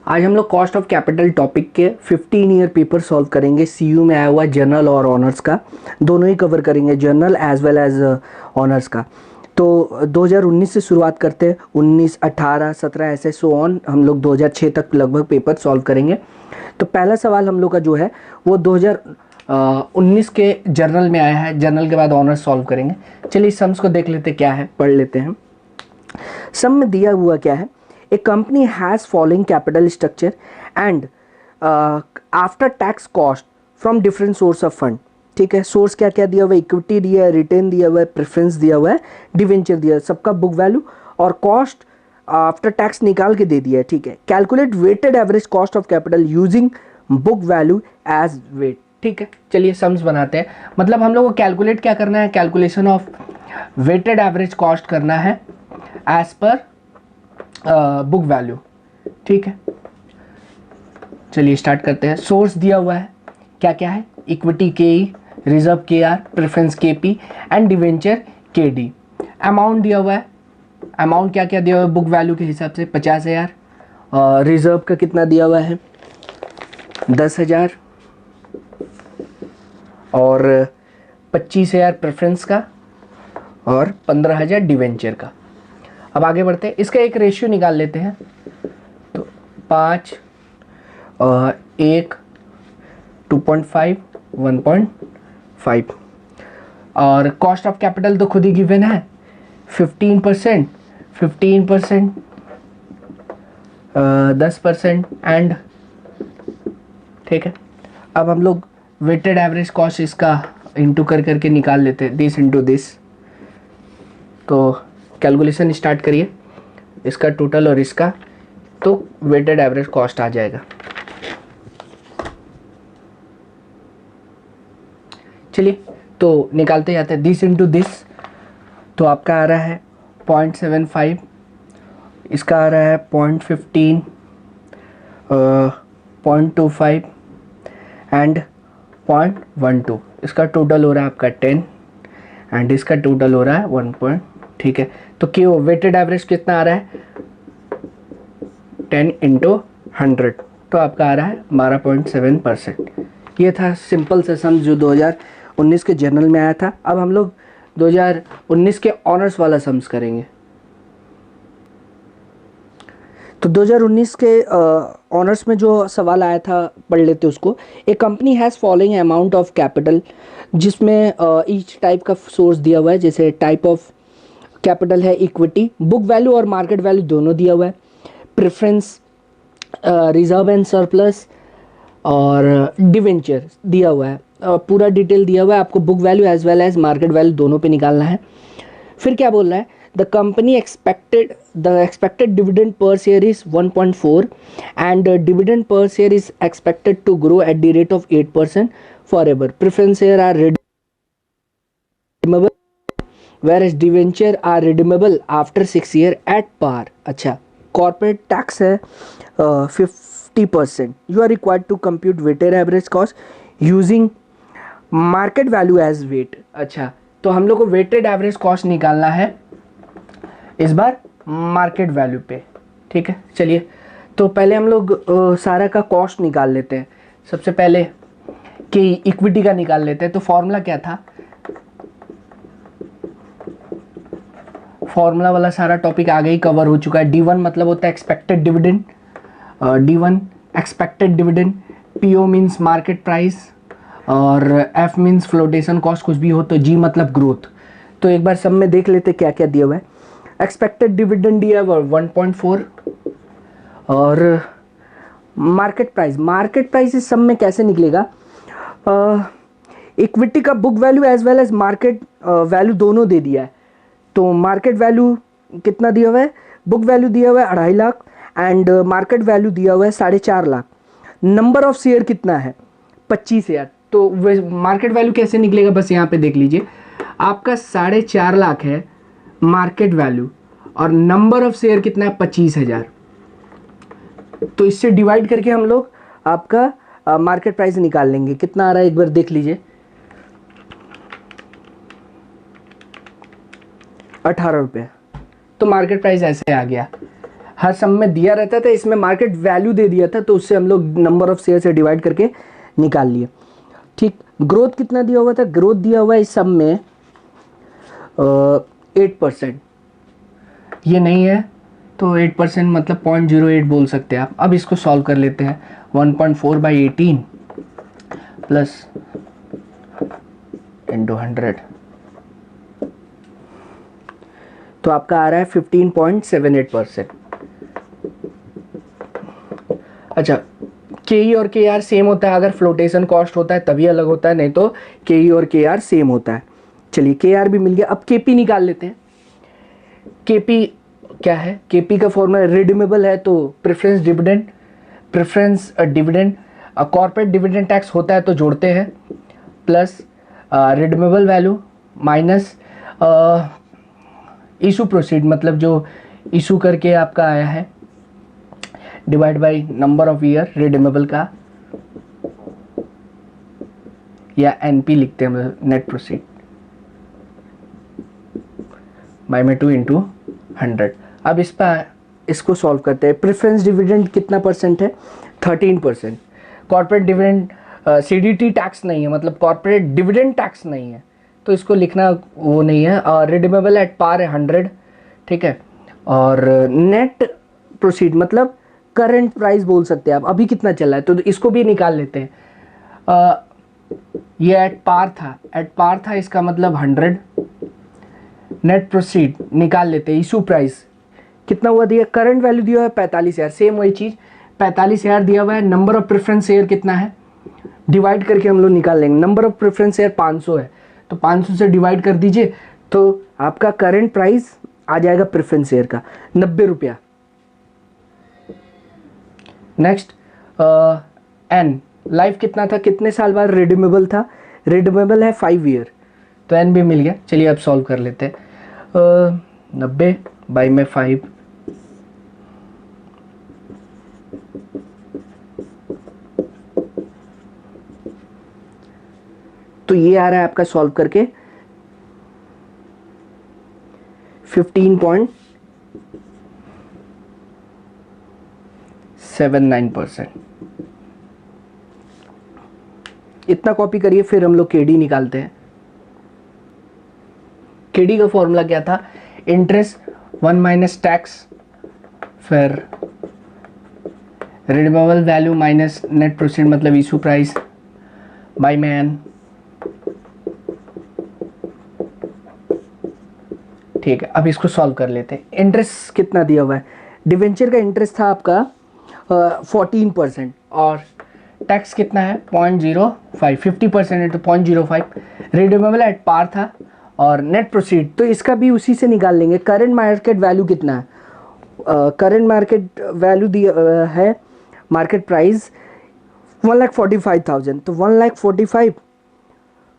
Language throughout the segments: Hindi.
आज हम लोग कॉस्ट ऑफ कैपिटल टॉपिक के 15 ईयर पेपर सॉल्व करेंगे। सीयू में आया हुआ जनरल और ऑनर्स का, दोनों ही कवर करेंगे, general as well as honours का। तो 2019 से शुरुआत करते हैं, 19, 18, 17 ऐसे सो ऑन हम लोग 2006 तक लगभग पेपर सॉल्व करेंगे। तो पहला सवाल हम लोग का जो है वो 2019 के जर्नल में आया है। जर्नल के बाद ऑनर्स सॉल्व करेंगे। चलिए सम्स को देख लेते क्या है, पढ़ लेते हैं। सम में दिया हुआ क्या है, A company has following capital structure and after tax cost from different source of fund. ठीक है, सोर्स क्या क्या दिया हुआ है, इक्विटी दिया है, रिटेन दिया हुआ है, प्रेफरेंस दिया हुआ है, डिवेंचर दिया है, सबका बुक वैल्यू और कॉस्ट आफ्टर टैक्स निकाल के दे दिया है। ठीक है, calculate weighted average cost of capital using book value as weight. ठीक है, चलिए सम्स बनाते हैं। मतलब हम लोग को कैलकुलेट क्या करना है, calculation of weighted average cost करना है एज पर बुक वैल्यू। ठीक है, चलिए स्टार्ट करते हैं। सोर्स दिया हुआ है, क्या क्या है, इक्विटी के ई, रिजर्व के आर, प्रेफरेंस के पी एंड डिवेंचर के डी। अमाउंट दिया हुआ है, अमाउंट क्या क्या दिया हुआ है बुक वैल्यू के हिसाब से 50,000, और रिजर्व का कितना दिया हुआ है 10,000, और 25,000 प्रेफरेंस का, और 15,000 डिवेंचर का। अब आगे बढ़ते हैं, इसका एक रेशियो निकाल लेते हैं। तो 5, 1, 2.5, 1.5। और कॉस्ट ऑफ कैपिटल तो खुद ही गिवन है 15%, 15%, 10% एंड। ठीक है, अब हम लोग वेटेड एवरेज कॉस्ट इसका इंटू कर करके निकाल लेते हैं, दिस इंटू दिस। तो कैलकुलेशन स्टार्ट करिए, इसका टोटल और इसका, तो वेटेड एवरेज कॉस्ट आ जाएगा। चलिए तो निकालते जाते हैं, दिस इंटू दिस। तो आपका आ रहा है 0.75, इसका आ रहा है 0.15, 0.25 एंड 0.12। इसका टोटल हो रहा है आपका 10 एंड इसका टोटल हो रहा है 1. ठीक है, तो क्यों वेटेड एवरेज कितना आ रहा है 10 इंटू 100, तो आपका आ रहा है 12.7%। ये था सिंपल सा सम जो 2019 के जर्नल में आया था। अब हम लोग 2019 के ऑनर्स वाला सम्स करेंगे। तो 2019 के ऑनर्स में जो सवाल आया था पढ़ लेते उसको। A company has following amount of capital, जिसमें ईच टाइप का सोर्स दिया हुआ है। जैसे टाइप ऑफ कैपिटल है इक्विटी, बुक वैल्यू और मार्केट वैल्यू दोनों दिया हुआ है, प्रेफरेंस, रिजर्व एंड सरप्लस और डिवेंचर दिया हुआ है। पूरा डिटेल दिया हुआ है, आपको book value as well as market value दोनों पे निकालना है। फिर क्या बोल रहा है, the company expected dividend per share is 1.4 and dividend per share is expected to grow at the rate of 8% forever. Preference share are redeemable whereas debenture are redeemable after 6 year at par। अच्छा, कॉर्पोरेट टैक्स है 50%। You are required to compute weighted average cost using market value as weight. अच्छा, तो हम लोग को वेटेड एवरेज कॉस्ट निकालना है इस बार मार्केट वैल्यू पे। ठीक है, चलिए तो पहले हम लोग सारा का कॉस्ट निकाल लेते हैं। सबसे पहले कि इक्विटी का निकाल लेते हैं। तो फॉर्मूला क्या था, फॉर्मूला वाला सारा टॉपिक आगे ही कवर हो चुका है। D1 मतलब होता है expected dividend, D1 expected dividend, PO means market price, और F मीन्स फ्लोटेशन कॉस्ट, कुछ भी हो तो G मतलब ग्रोथ। तो एक बार सब में देख लेते क्या क्या दिया हुआ है। एक्सपेक्टेड डिविडेंड दिया हुआ 1.4, और मार्केट प्राइस इस सब में कैसे निकलेगा, इक्विटी का book value as well as market value दोनों दे दिया है। तो मार्केट वैल्यू कितना दिया हुआ है, बुक वैल्यू दिया हुआ है 2.5 लाख एंड मार्केट वैल्यू दिया हुआ है 4.5 लाख। नंबर ऑफ शेयर कितना है 25,000। तो मार्केट वैल्यू कैसे निकलेगा, बस यहाँ पे देख लीजिए, आपका 4.5 लाख है मार्केट वैल्यू और नंबर ऑफ शेयर कितना है 25,000। तो इससे डिवाइड करके हम लोग आपका मार्केट प्राइस निकाल लेंगे। कितना आ रहा है एक बार देख लीजिए, 18 रुपये। तो मार्केट प्राइस ऐसे आ गया। हर सम में दिया रहता था, इसमें मार्केट वैल्यू दे दिया था, तो उससे हम लोग नंबर ऑफ शेयर से डिवाइड करके निकाल लिए। ठीक, ग्रोथ कितना दिया हुआ था? ग्रोथ दिया हुआ है इस सम में 8%। ये नहीं है तो 8% मतलब 0.08 बोल सकते हैं आप। अब इसको सॉल्व कर लेते हैं। 1.4/18 प्लस इंटू 100, तो आपका आ रहा है 15.78%। अच्छा, के ई और के आर सेम होता है, अगर फ्लोटेशन कॉस्ट होता है तभी अलग होता है, नहीं तो के ई और के आर सेम होता है। चलिए के आर भी मिल गया। अब के पी निकाल लेते हैं। के पी क्या है? के पी का फॉर्मूला रिडीमेबल है तो preference dividend corporate dividend tax होता है तो जोड़ते हैं, plus redeemable value minus issue proceed, मतलब जो इशू करके आपका आया है, divide by number of year redeemable का, या एनपी लिखते हैं हम नेट प्रोसीड, बाय में 2 इंटू 100। अब इसको सॉल्व करते हैं। प्रेफरेंस डिविडेंड कितना परसेंट है? 13%। कॉर्पोरेट डिविडेंड सीडीटी टैक्स नहीं है, मतलब कॉर्पोरेट डिविडेंड टैक्स नहीं है, तो इसको लिखना वो नहीं है। और रिडीमेबल एट पार है 100, ठीक है। और नेट प्रोसीड मतलब करंट प्राइस बोल सकते हैं आप, अभी कितना चल रहा है, तो इसको भी निकाल लेते हैं। ये एट पार था, इसका मतलब 100। नेट प्रोसीड निकाल लेते हैं। इशू प्राइस कितना हुआ दिया? करंट वैल्यू दिया हुआ है 45,000, सेम वही चीज़ 45,000 दिया हुआ है। नंबर ऑफ प्रेफरेंस शेयर कितना है, डिवाइड करके हम लोग निकाल लेंगे। नंबर ऑफ प्रेफरेंस शेयर 500 है, तो 500 से डिवाइड कर दीजिए, तो आपका करंट प्राइस आ जाएगा प्रेफरेंस शेयर का 90 रुपया। नेक्स्ट एन लाइफ कितना था, कितने साल बाद रिडीमेबल था? रिडीमेबल है 5 ईयर, तो एन भी मिल गया। चलिए अब सॉल्व कर लेते हैं। 90 बाई में 5, तो ये आ रहा है आपका सॉल्व करके 15.79%। इतना कॉपी करिए, फिर हम लोग केडी निकालते हैं। केडी का फॉर्मूला क्या था? इंटरेस्ट 1 माइनस टैक्स, फिर redeemable value minus net proceed मतलब इशू प्राइस बाई में एन, ठीक है। अब इसको सॉल्व कर लेते हैं। इंटरेस्ट कितना दिया हुआ है? डिवेंचर का इंटरेस्ट था आपका 14%, और टैक्स कितना है 0.05, 50% है तो 0.05। रिडीमेबल एट पार था, और नेट प्रोसीड तो इसका भी उसी से निकाल लेंगे। करंट मार्केट वैल्यू कितना है? करंट मार्केट वैल्यू दिया है, मार्केट प्राइस 1,45,000, तो 1,45,000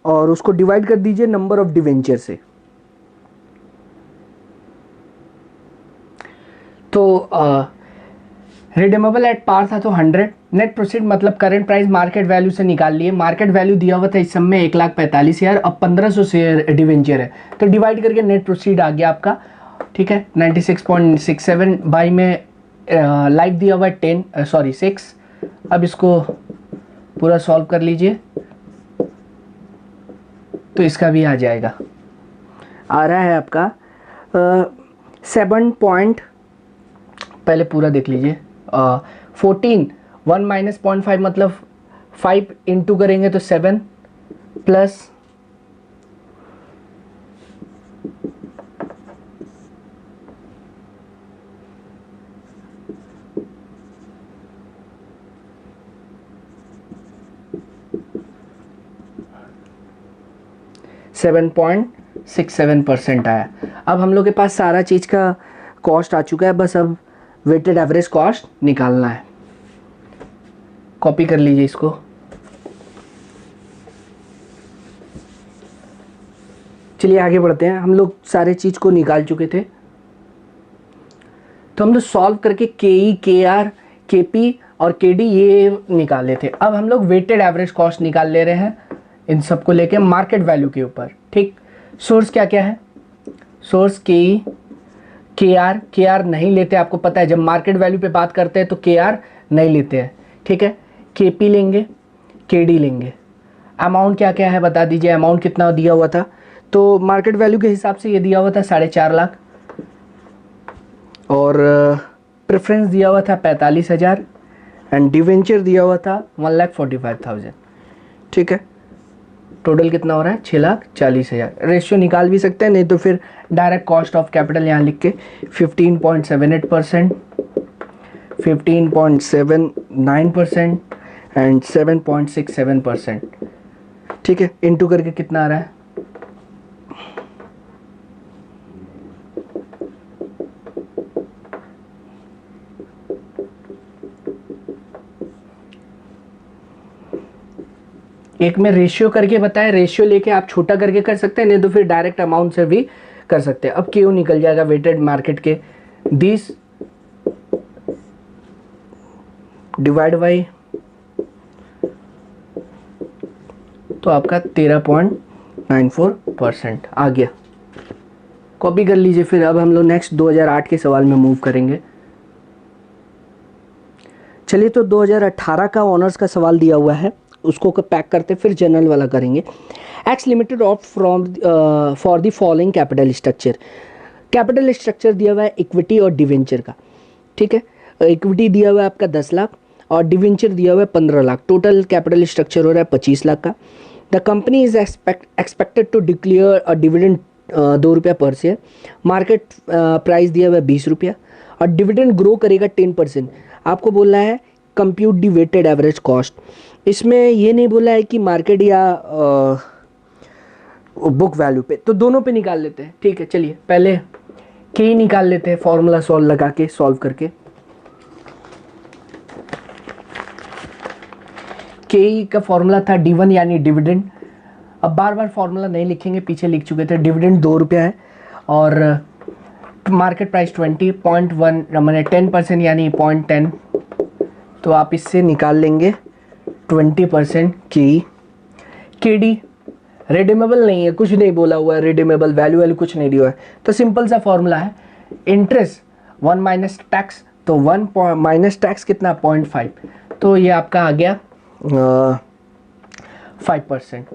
और उसको डिवाइड कर दीजिए नंबर ऑफ डिवेंचर से। तो रिडीमेबल एट पार था तो 100, नेट प्रोसीड मतलब करंट प्राइस मार्केट वैल्यू से निकाल लिए। मार्केट वैल्यू दिया हुआ था इस सम में 1,45,000, अब 1,500 शेयर डिवेंचर है, तो डिवाइड करके नेट प्रोसीड आ गया आपका, ठीक है। 96.67 बाई में लाइफ दिया हुआ है 6। अब इसको पूरा सॉल्व कर लीजिए, तो इसका भी आ जाएगा। आ रहा है आपका 7 पहले पूरा देख लीजिए। 14, 1 माइनस 0.5 मतलब 5 इंटू करेंगे तो 7 प्लस 7.67% आया। अब हम लोग के पास सारा चीज़ का कॉस्ट आ चुका है, बस अब वेटेड एवरेज कॉस्ट निकालना है। कॉपी कर लीजिए इसको। चलिए आगे बढ़ते हैं। हम लोग सारे चीज़ को निकाल चुके थे, तो हम लोग सॉल्व करके के ई, के आर, के पी और के डी ये निकाले थे। अब हम लोग वेटेड एवरेज कॉस्ट निकाल ले रहे हैं, इन सबको लेके मार्केट वैल्यू के ऊपर, ठीक। सोर्स क्या क्या है? सोर्स के ई, के आर नहीं लेते, आपको पता है जब मार्केट वैल्यू पे बात करते हैं तो के आर नहीं लेते हैं, ठीक है। के पी लेंगे, के डी लेंगे। अमाउंट क्या क्या है बता दीजिए, अमाउंट कितना दिया हुआ था? तो मार्केट वैल्यू के हिसाब से ये दिया हुआ था 4.5 लाख, और प्रेफरेंस दिया हुआ था 45,000, एंड डिवेंचर दिया हुआ था 1,45,000, ठीक है। टोटल कितना हो रहा है? 6,40,000। रेशियो निकाल भी सकते हैं, नहीं तो फिर डायरेक्ट कॉस्ट ऑफ कैपिटल यहाँ लिख के 15.78%, 15.79% एंड 7.67%, ठीक है। इनटू करके कितना आ रहा है? एक में रेशियो करके बताया, रेशियो लेके आप छोटा करके कर सकते हैं, नहीं तो फिर डायरेक्ट अमाउंट से भी कर सकते हैं। अब क्यों निकल जाएगा वेटेड मार्केट के, 20 डिवाइड बाई, तो आपका 13.94% आ गया। कॉपी कर लीजिए। फिर अब हम लोग नेक्स्ट 2008 के सवाल में मूव करेंगे। चलिए, तो 2018 का ऑनर्स का सवाल दिया हुआ है, उसको पैक करते फिर जनरल वाला करेंगे। X limited of from for the following capital structure. Capital structure दिया हुआ है इक्विटी और डिवेंचर का, ठीक है। इक्विटी दिया हुआ है आपका 10 लाख और डिवेंचर दिया हुआ है 15 लाख। टोटल कैपिटल स्ट्रक्चर हो रहा है 25 लाख का। The company is expected to declare a dividend 2 रुपया पर शेयर। मार्केट प्राइस दिया हुआ है 20 रुपया और डिविडेंड ग्रो करेगा 10%। आपको बोलना है कंप्यूट दी वेटेड एवरेज कॉस्ट। इसमें ये नहीं बोला है कि मार्केट या बुक वैल्यू पे, तो दोनों पे निकाल लेते हैं, ठीक है। चलिए पहले के ही निकाल लेते हैं, फॉर्मूला सॉल्व लगा के, सॉल्व करके। के ई का फॉर्मूला था D1 यानी डिविडेंड। अब बार बार फॉर्मूला नहीं लिखेंगे, पीछे लिख चुके थे। डिविडेंड 2 रुपया है और मार्केट प्राइस 20.1 मैंने 10% यानी 0.10, तो आप इससे निकाल लेंगे 20% के डी। रिडीमेबल नहीं है, कुछ नहीं बोला हुआ है, रिडीमेबल वैल्यू कुछ नहीं दिया हुआ है, तो सिंपल सा फॉर्मूला है इंटरेस्ट 1 माइनस टैक्स, तो 1 माइनस टैक्स कितना 0.5, तो ये आपका आ गया 5%,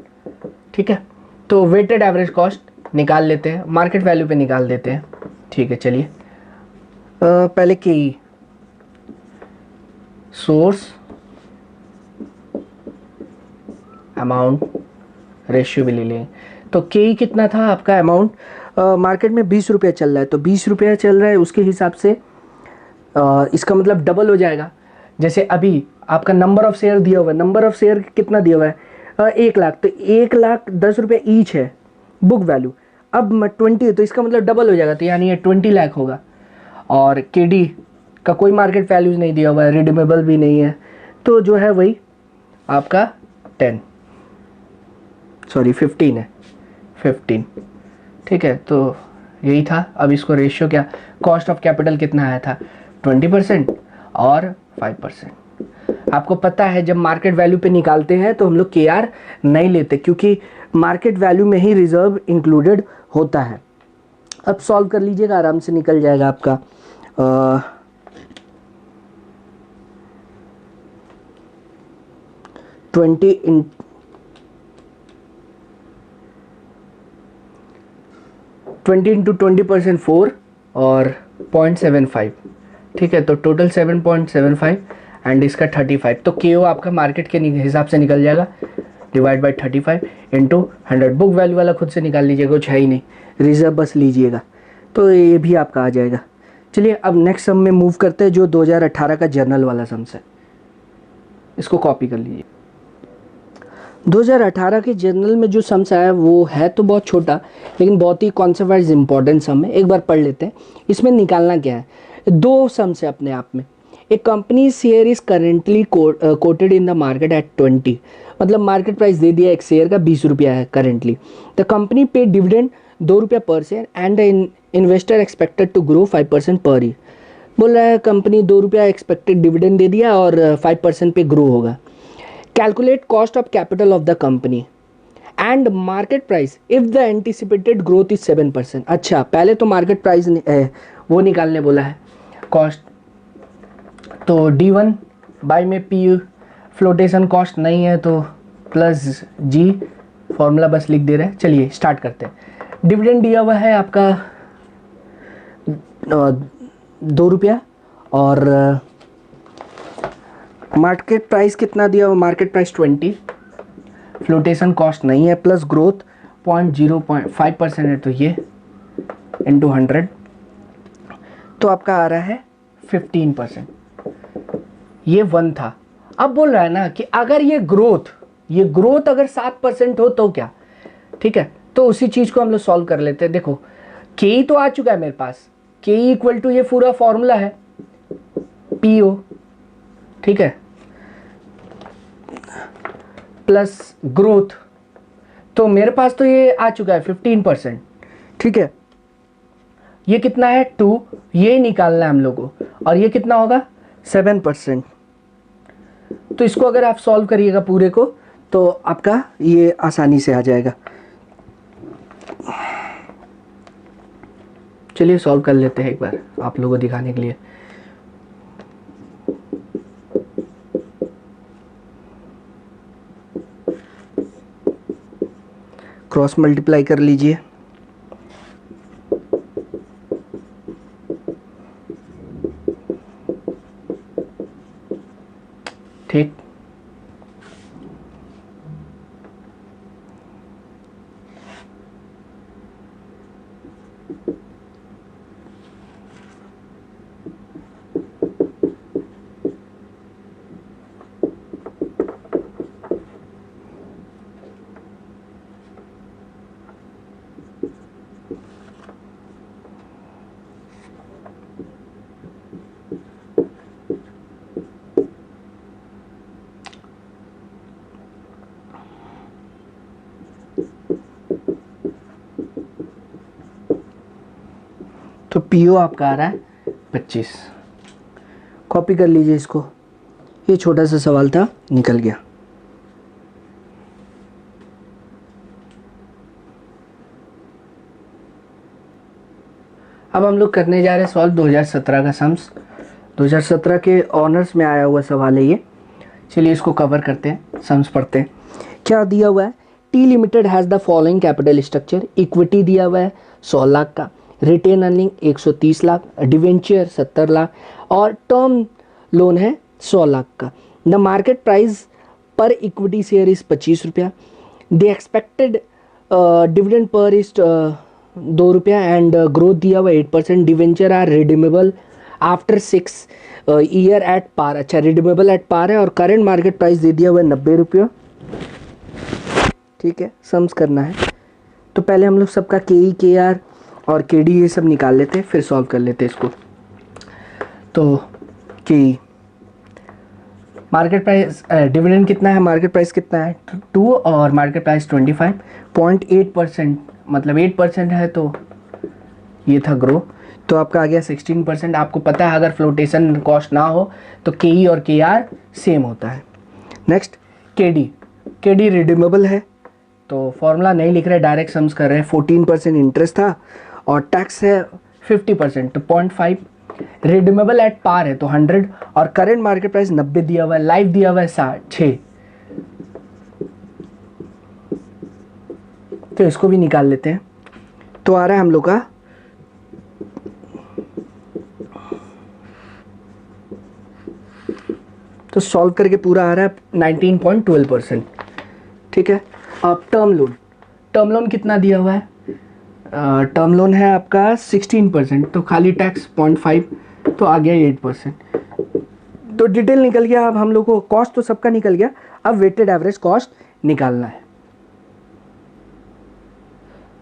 ठीक है। तो वेटेड एवरेज कॉस्ट निकाल लेते हैं, मार्केट वैल्यू पे निकाल देते हैं, ठीक है। चलिए पहले के ई सोर्स, अमाउंट, रेशियो भी ले लें। तो के ई कितना था आपका अमाउंट? मार्केट में 20 रुपया चल रहा है, तो 20 रुपया चल रहा है, उसके हिसाब से इसका मतलब डबल हो जाएगा। जैसे अभी आपका नंबर ऑफ शेयर दिया हुआ है, नंबर ऑफ शेयर कितना दिया हुआ है 1 लाख, तो 1,10,000 रुपये ईच है बुक वैल्यू। अब 20 तो इसका मतलब डबल हो जाएगा, तो यानी ये 20 लाख होगा। और के डी का कोई मार्केट वैल्यूज नहीं दिया हुआ है, रिडीमेबल भी नहीं है, तो जो है वही आपका 15 है, 15, ठीक है। तो यही था। अब इसको रेशियो क्या, कॉस्ट ऑफ कैपिटल कितना आया था 20% और 5%। आपको पता है जब मार्केट वैल्यू पे निकालते हैं तो हम लोग के आर नहीं लेते, क्योंकि मार्केट वैल्यू में ही रिजर्व इंक्लूडेड होता है। अब सॉल्व कर लीजिएगा, आराम से निकल जाएगा आपका 20 इंटू 20% 4 और 0.75, ठीक है। तो टोटल 7.75 एंड इसका 35, तो के ओ आपका मार्केट के हिसाब से निकल जाएगा, divide by 35 into 100। Book value वाला खुद से निकाल लीजिएगा, कुछ है ही नहीं, रिजर्व बस लीजिएगा, तो ये भी आपका आ जाएगा। चलिए अब नेक्स्ट सम में मूव करते हैं, जो 2018 का जर्नल वाला सम्स है, इसको कॉपी कर लीजिए। 2018 के जर्नल में जो सम्स आया वो है तो बहुत छोटा, लेकिन बहुत ही कॉन्सेप्ट वाइज इंपॉर्टेंट सम है। एक बार पढ़ लेते हैं। इसमें निकालना क्या है, 2 सम्स है अपने आप में। एक company share is currently quoted in the market at 20, मतलब मार्केट प्राइस दे दिया एक शेयर का 20 रुपया है currently. The company pay dividend 2 रुपया per share and investor expected to grow 5% per year. बोल रहा है कंपनी 2 रुपया एक्सपेक्टेड डिविडेंड दे दिया और 5% पे ग्रो होगा। Calculate cost of capital of the company and market price if the anticipated growth is 7%। अच्छा, पहले तो मार्केट प्राइस है वो निकालने बोला है कॉस्ट। तो D1 बाय में P फ्लोटेशन कॉस्ट नहीं है तो प्लस G, फॉर्मूला बस लिख दे रहे हैं। चलिए स्टार्ट करते हैं। डिविडेंड दिया हुआ है आपका 2 रुपया और मार्केट प्राइस कितना दिया हुआ, मार्केट प्राइस 20, फ्लोटेशन कॉस्ट नहीं है, प्लस ग्रोथ 0.05% है तो ये इंटू 100 तो आपका आ रहा है 15%। ये 1 था। अब बोल रहा है ना कि अगर ये ग्रोथ अगर 7% हो तो क्या, ठीक है। तो उसी चीज को हम लोग सॉल्व कर लेते हैं। देखो के तो आ चुका है मेरे पास, के इक्वल टू ये पूरा फॉर्मूला है PO, ठीक है, प्लस ग्रोथ, तो मेरे पास तो ये आ चुका है 15%, ठीक है। ये कितना है 2, ये निकालना है हम लोगों को, और ये कितना होगा 7%। तो इसको अगर आप सॉल्व करिएगा पूरे को तो आपका ये आसानी से आ जाएगा। चलिए सॉल्व कर लेते हैं एक बार आप लोगों को दिखाने के लिए। क्रॉस मल्टीप्लाई कर लीजिए। ठीक, तो PO आपका आ रहा है 25। कॉपी कर लीजिए इसको, ये छोटा सा सवाल था, निकल गया। अब हम लोग करने जा रहे हैं सॉल्व 2017 का सम्स। 2017 के ऑनर्स में आया हुआ सवाल है ये। चलिए इसको कवर करते हैं, सम्स पढ़ते हैं। क्या दिया हुआ है, T limited has the following capital structure. Equity दिया हुआ है 100 लाख का, retain earning 130 lakh, debenture 70 lakh और टर्म लोन है 100 लाख का। The market price per equity share is 25 रुपया। The expected dividend per is 2 रुपया एंड ग्रोथ दिया हुआ 8%। Debenture are redeemable after 6 year at par. अच्छा, रिडीमेबल एट पार है और करेंट मार्केट प्राइस दे दिया हुआ है 90 रुपया, ठीक है। सम्स करना है तो पहले हम लोग सबका KE KR और KD ये सब निकाल लेते हैं, फिर सॉल्व कर लेते हैं इसको। तो KE मार्केट प्राइस, डिविडेंड कितना है, मार्केट प्राइस कितना है 2 और मार्केट प्राइस 25.8%, मतलब 8% है तो ये था ग्रो, तो आपका आ गया 16%। आपको पता है अगर फ्लोटेशन कॉस्ट ना हो तो KE और KR सेम होता है। नेक्स्ट KD रिडीमेबल है तो फॉर्मूला नहीं लिख रहे, डायरेक्ट सम्स कर रहे हैं। 14% इंटरेस्ट था और टैक्स है 50% तो 0.5। रिडीमेबल एट पार है तो 100 और करेंट मार्केट प्राइस 90 दिया हुआ है, लाइव दिया हुआ है 6। तो इसको भी निकाल लेते हैं। तो आ रहा है हम लोग का तो सॉल्व करके पूरा आ रहा है 19.12%, ठीक है। अब टर्म लोन कितना दिया हुआ है, टर्म लोन है आपका 16% तो खाली टैक्स 0.5 तो आ गया 8%। तो डिटेल निकल गया। अब हम लोग को कॉस्ट तो सबका निकल गया, अब वेटेड एवरेज कॉस्ट निकालना है।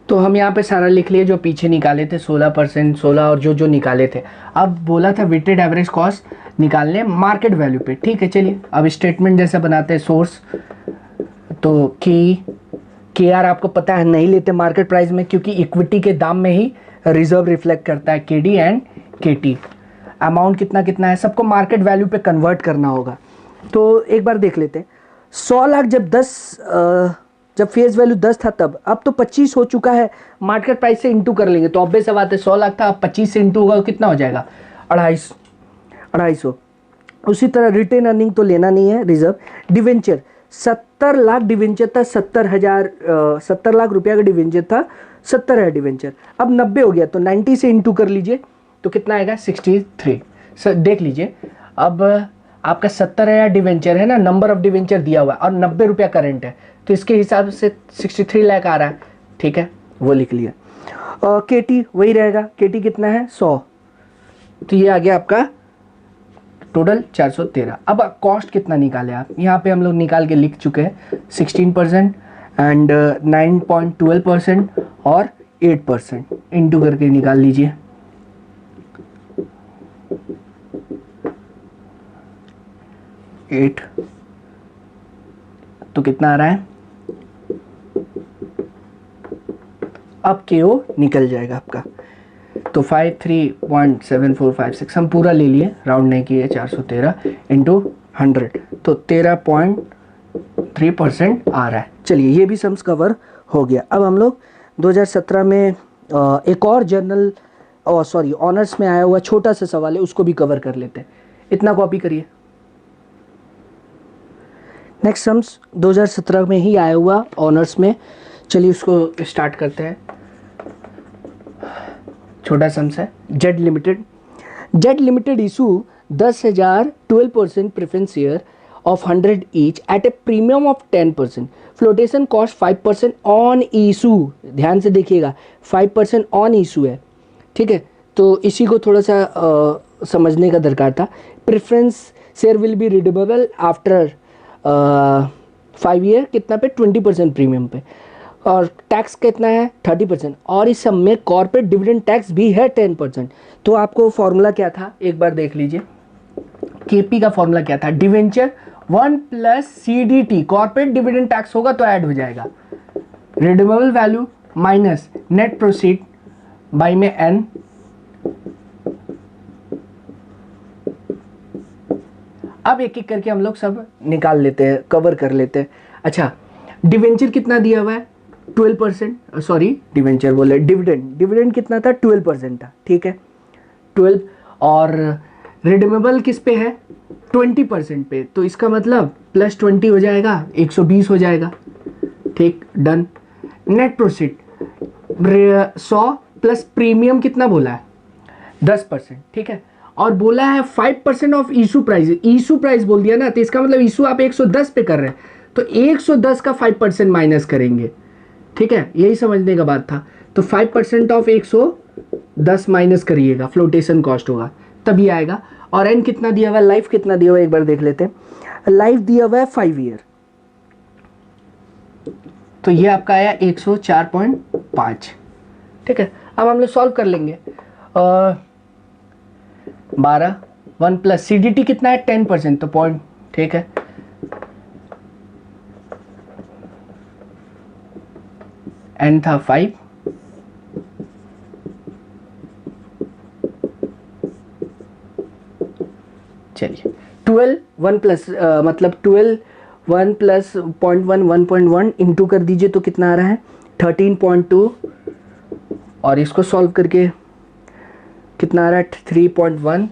तो हम यहाँ पे सारा लिख लिए जो पीछे निकाले थे 16%, 16 और जो निकाले थे। अब बोला था वेटेड एवरेज कॉस्ट निकालने मार्केट वैल्यू पे, ठीक है। चलिए अब स्टेटमेंट जैसा बनाते हैं। सोर्स तो KR आपको पता है नहीं लेते मार्केट प्राइस में क्योंकि इक्विटी के दाम में ही रिजर्व रिफ्लेक्ट करता है। KD एंड KT अमाउंट कितना कितना है सबको मार्केट वैल्यू पे कन्वर्ट करना होगा। तो एक बार देख लेते हैं। 100 लाख जब फेस वैल्यू 10 था तब, अब तो 25 हो चुका है, मार्केट प्राइस से इंटू कर लेंगे तो ऑब्वियस सी बात है 100 लाख था, अब 25 से इंटू होगा कितना हो जाएगा 250। उसी तरह रिटेन अर्निंग तो लेना नहीं है, रिजर्व डिवेंचर 70 लाख डिवेंचर था, 70 लाख रुपया का डिवेंचर था, 70 है डिवेंचर, अब 90 हो गया तो 90 से इंटू कर लीजिए तो कितना आएगा 63। सर देख लीजिए अब आपका 70 डिवेंचर है ना, नंबर ऑफ डिवेंचर दिया हुआ है और 90 रुपया करंट है तो इसके हिसाब से 63 लाख आ रहा है, ठीक है वो लिख लिया। केटी वही रहेगा, केटी कितना है 100, तो ये आ गया आपका टोटल 413। अब कॉस्ट कितना निकाले आप, यहाँ पे हम लोग निकाल के लिख चुके हैं 16% एंड 9.12% और 8% इंटू करके निकाल लीजिए। एट तो कितना आ रहा है, अब KO निकल जाएगा आपका, तो 53.7456 हम पूरा ले लिए, राउंड नहीं किए, 413 इंटू 100 तो 13.3% आ रहा है। चलिए ये भी सम्स कवर हो गया। अब हम लोग 2017 में एक और जनरल सॉरी ऑनर्स में आया हुआ छोटा सा सवाल है, उसको भी कवर कर लेते हैं। इतना कॉपी करिए। नेक्स्ट सम्स 2017 में ही आया हुआ ऑनर्स में, चलिए उसको स्टार्ट करते हैं। छोटा सम्स है, Z limited issue 10,000 12% preference share of 100 each eight A premium of 10%, flotation cost 5% on issue, ध्यान से देखिएगा 5% ऑन इशू है, ठीक है, तो इसी को थोड़ा सा समझने का दरकार था। Preference share will be redeemable after 5 year, कितना पे 20% प्रीमियम पे, और टैक्स कितना है 30%, और इस सब में कॉर्पोरेट डिविडेंड टैक्स भी है 10%। तो आपको फॉर्मूला क्या था एक बार देख लीजिए, केपी का फॉर्मूला क्या था, debenture 1 plus CDT, corporate dividend tax होगा तो ऐड हो जाएगा, redeemable value minus net proceed by में N, अब एक एक करके हम लोग सब निकाल लेते हैं, कवर कर लेते हैं। अच्छा डिवेंचर कितना दिया हुआ है 12%, सॉरी डिवेंचर बोले डिविडेंड कितना था 12% था, ठीक है 12, और रिडीमेबल किस पे है 20% पे, तो इसका मतलब प्लस 20 हो जाएगा 120 हो जाएगा, ठीक done. Net proceed 100 plus premium कितना बोला है 10%, ठीक है, और बोला है 5% ऑफ इशू प्राइस बोल दिया ना, तो इसका मतलब इशू आप 110 पे कर रहे हैं तो 110 का 5% माइनस करेंगे, ठीक है, यही समझने का बात था। तो 5% ऑफ 110 माइनस करिएगा, फ्लोटेशन कॉस्ट होगा तभी आएगा। और एन कितना दिया हुआ है, लाइफ कितना दिया हुआ है एक बार देख लेते हैं, लाइफ दिया हुआ है 5 ईयर, तो ये आपका आया 104.5, ठीक है। अब हम लोग सॉल्व कर लेंगे, 12 1 प्लस CDT कितना है 10%, तो पॉइंट, ठीक है, N था 5, चलिए 12 1 प्लस मतलब 12 1 प्लस 0.1 1.1 इंटू कर दीजिए तो कितना आ रहा है 13.2, और इसको सॉल्व करके कितना आ रहा है 3.1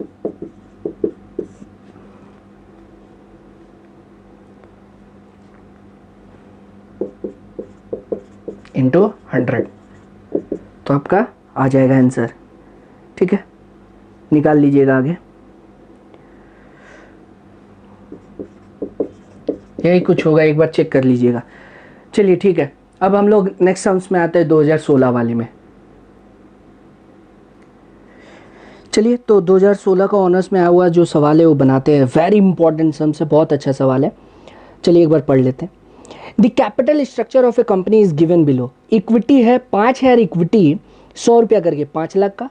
इंटू 100, तो आपका आ जाएगा आंसर, ठीक है, निकाल लीजिएगा आगे। यही कुछ होगा, एक बार चेक कर लीजिएगा। चलिए ठीक है, अब हम लोग नेक्स्ट सम्स में आते हैं 2016 वाले में। चलिए तो 2016 का ऑनर्स में आया हुआ जो सवाल है वो बनाते हैं, वेरी इंपॉर्टेंट सम्स है, बहुत अच्छा सवाल है। चलिए एक बार पढ़ लेते हैं। The capital structure of A company is given below, equity है 5 है, इक्विटी 100 रुपया करके 5 लाख का,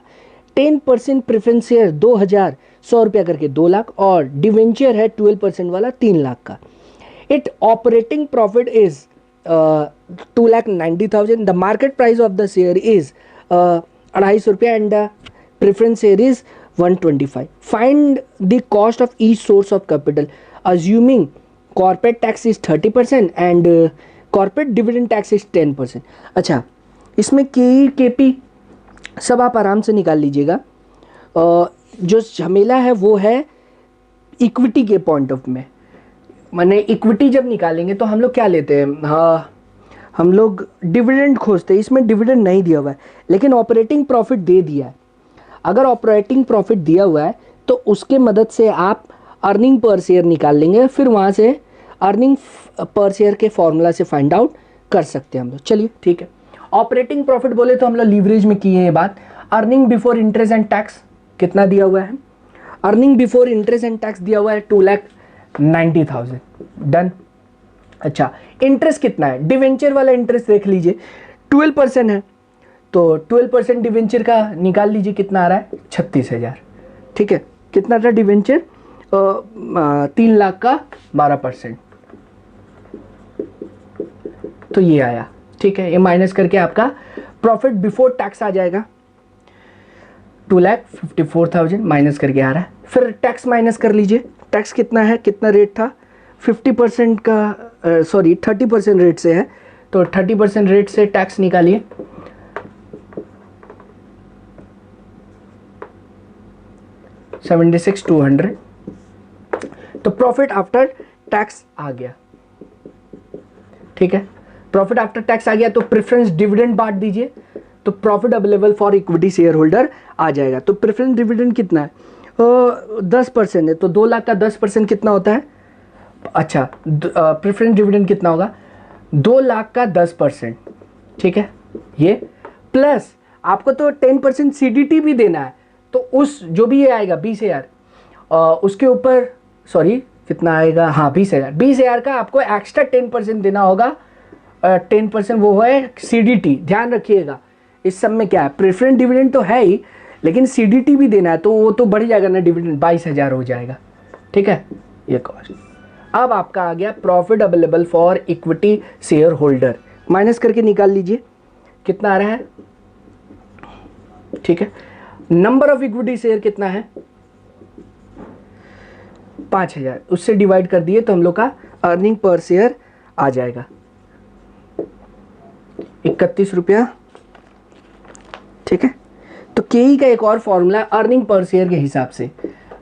10% प्रेफरेंस शेयर 2000 100 रुपया करके 2 लाख, और डिवेंचर है 12% वाला 3 लाख का। It operating profit is 2,90,000, the market price of the share is 250 रुपया and the preference share is 125. Find the cost of each source of capital, assuming corporate tax is 30% and corporate dividend tax is 10%। अच्छा, इसमें केपी सब आप आराम से निकाल लीजिएगा। जो झमेला है वो है इक्विटी के पॉइंट ऑफ में, माने इक्विटी जब निकालेंगे तो हम लोग क्या लेते हैं, हाँ हम लोग डिविडेंड खोजते हैं। इसमें डिविडेंड नहीं दिया हुआ है लेकिन ऑपरेटिंग प्रॉफिट दे दिया है। अगर ऑपरेटिंग प्रॉफिट दिया हुआ है तो उसके मदद से आप अर्निंग पर शेयर निकाल लेंगे, फिर वहाँ से अर्निंग पर शेयर के फॉर्मूला से फाइंड आउट कर सकते हैं हम लोग। चलिए ठीक है, ऑपरेटिंग प्रॉफिट बोले तो हम लोग लीवरेज में किए ये बात। Earning before interest and tax कितना दिया हुआ है, earning before interest and tax दिया हुआ है 2,90,000, डन। अच्छा, इंटरेस्ट कितना है, डिवेंचर वाला इंटरेस्ट देख लीजिए 12% है, तो 12% डिवेंचर का निकाल लीजिए कितना आ रहा है, 36,000। ठीक है, कितना था डिवेंचर, 3 लाख का 12%, तो ये आया। ठीक है, ये माइनस करके आपका प्रॉफिट बिफोर टैक्स आ जाएगा 2,54,000 माइनस करके आ रहा है। फिर टैक्स माइनस कर लीजिए, टैक्स कितना है, कितना रेट था, 50% का 30% रेट से है, तो 30% रेट से टैक्स निकालिए, $76,200, तो प्रॉफिट आफ्टर टैक्स आ गया। ठीक है, प्रॉफिट आफ्टर टैक्स आ गया तो प्रेफरेंस डिविडेंड बांट दीजिए, तो profit available for equity share holder आ जाएगा। तो प्रेफरेंस डिविडेंड कितना है, 10% है, तो 2 लाख का 10% कितना होता है, अच्छा प्रेफरेंस डिविडेंड कितना होगा, 2 लाख का 10%। ठीक है, ये प्लस आपको तो 10% सीडीटी भी देना है, तो उस जो भी ये आएगा 20,000 उसके ऊपर कितना आएगा, हाँ 20,000 का आपको एक्स्ट्रा 10% देना होगा। 10% वो है सीडीटी, ध्यान रखिएगा। इस सब में क्या है, प्रेफरेंस डिविडेंड तो है ही लेकिन सीडीटी भी देना है, तो वो तो बढ़ जाएगा ना, डिविडेंड 22,000 हो जाएगा। ठीक है, ये कॉस्ट। अब आपका आ गया profit available for equity share holder, minus करके निकाल लीजिए कितना आ रहा है। ठीक है, नंबर ऑफ इक्विटी शेयर कितना है, 5,000, उससे डिवाइड कर दिए तो हम लोग का अर्निंग पर शेयर आ जाएगा 31 रुपया। ठीक है, तो केई का एक और फॉर्मूला अर्निंग पर शेयर के हिसाब से,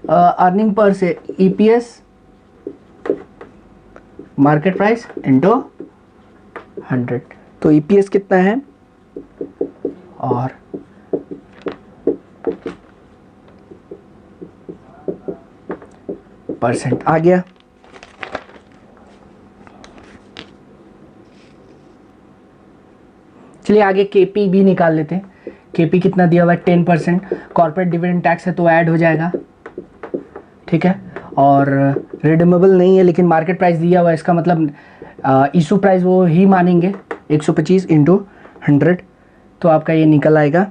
earning per share EPS market price into 100, तो ईपीएस कितना है और परसेंट आ गया। चलिए आगे केपी भी निकाल लेते हैं। केपी कितना दिया हुआ है, 10%, कॉर्पोरेट डिविडेंड टैक्स है तो ऐड हो जाएगा। ठीक है, और रिडीमेबल नहीं है लेकिन मार्केट प्राइस दिया हुआ है, इसका मतलब इशू प्राइस वो ही मानेंगे 125 इंटू 100, तो आपका ये निकल आएगा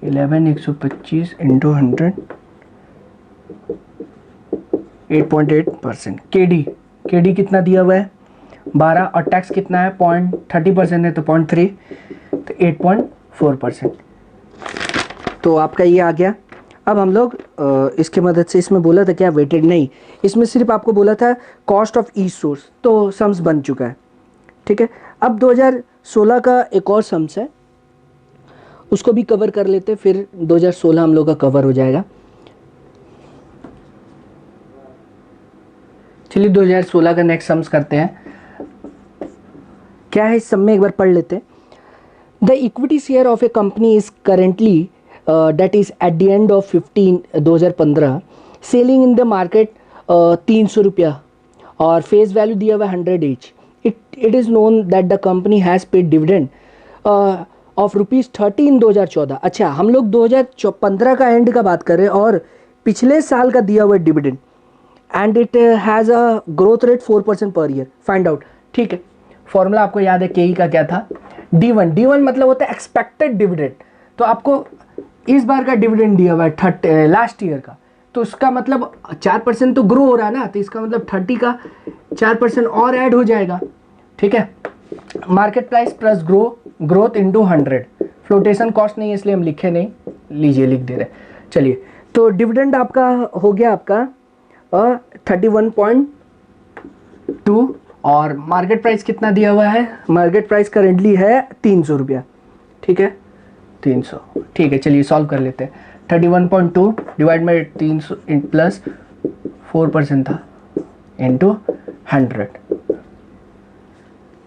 125 इंटू 100, 8.8%। केडी कितना दिया हुआ है 12, और टैक्स कितना है 0.30% है तो 0.3, तो 8.4%, तो आपका ये आ गया। अब हम लोग इसके मदद से, इसमें बोला था क्या वेटेड नहीं, इसमें सिर्फ आपको बोला था कॉस्ट ऑफ ईच सोर्स, तो सम्स बन चुका है। ठीक है, अब 2016 का एक और सम्स है, उसको भी कवर कर लेते, फिर 2016 हम लोग का कवर हो जाएगा। चलिए 2016 का नेक्स्ट सम्स करते हैं, क्या है इस सम में एक बार पढ़ लेते हैं। The equity share of A company is currently that is at the end of 2015 selling in the market 300 रुपया और फेस वैल्यू दिया हुआ 100 each. It is known that the company has paid dividend of ₹30 in 2014. अच्छा, हम लोग 2015 का एंड का बात कर रहे हैं और पिछले साल का दिया हुआ dividend, and it has a growth rate 4% per year, find out. ठीक है, फॉर्मूला आपको याद है केई का क्या था, D1 मतलब होता है एक्सपेक्टेड डिविडेंड, तो आपको इस बार का डिविडेंड दिया हुआ है लास्ट ईयर का, तो उसका मतलब 4% तो ग्रो हो रहा है ना, तो इसका मतलब 30 का 4% और ऐड हो जाएगा। ठीक है, market price plus growth into 100, flotation cost नहीं है इसलिए हम लिखे नहीं, लीजिए लिख दे रहे। चलिए, तो डिविडेंड आपका हो गया आपका 31.2 और मार्केट प्राइस कितना दिया हुआ है, मार्केट प्राइस करेंटली है 300 रुपया, ठीक है 300, ठीक है चलिए सॉल्व कर लेते हैं। 31.2 डिवाइड बाई 300 प्लस 4% था इंटू 100,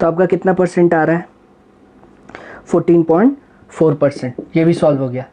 तो आपका कितना परसेंट आ रहा है 14.4%, ये भी सॉल्व हो गया।